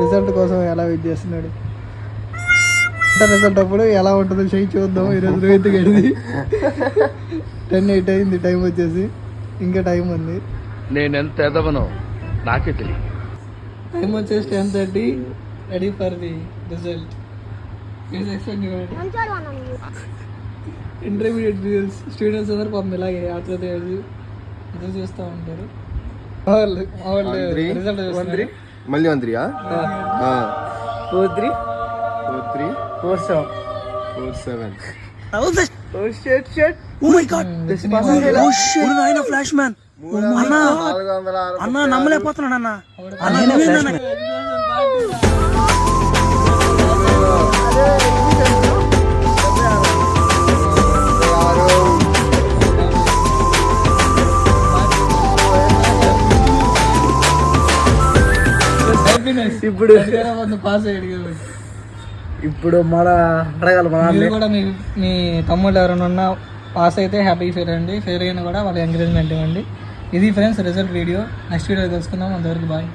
Result కోసం ఎలా wait చేస్తున్నాడు. రిజల్ట్ అప్పుడు ఎలా ఉంటుందో చెయ్యి చూద్దాం. ఈరోజు రోహిత్ గడిది 10:08 అయింది టైం వచ్చేసి, ఇంకా టైం ఉంది. నేను ఎంత ఎదవనో నాకే తెలియదు. టైం వచ్చేసి 10:30. Ready for the result. Intermediate students అందరూ పాపం ఇలాగే ఆటలు ఎదురు చూస్తూ ఉంటారు. రిజల్ట్ మళ్ళీ 1-3 4-3 4-7 ఫ్లాష్ మ్యాన్ అన్న నమ్మలేకపోతున్నాడు అన్న. ఇప్పుడు పాస్ అయ్యాడు. ఇప్పుడు మన అడగాలి కూడా మీ తమ్ముళ్ళు ఎవరైనా ఉన్నా పాస్ అయితే హ్యాపీ ఫీల్ అండి. ఫెయిల్ అయినా కూడా వాళ్ళకి ఎంకరేజ్మెంట్ ఇవ్వండి. ఇది friends result video. Next video తెలుసుకుందాం. అంతవరకు బాయ్.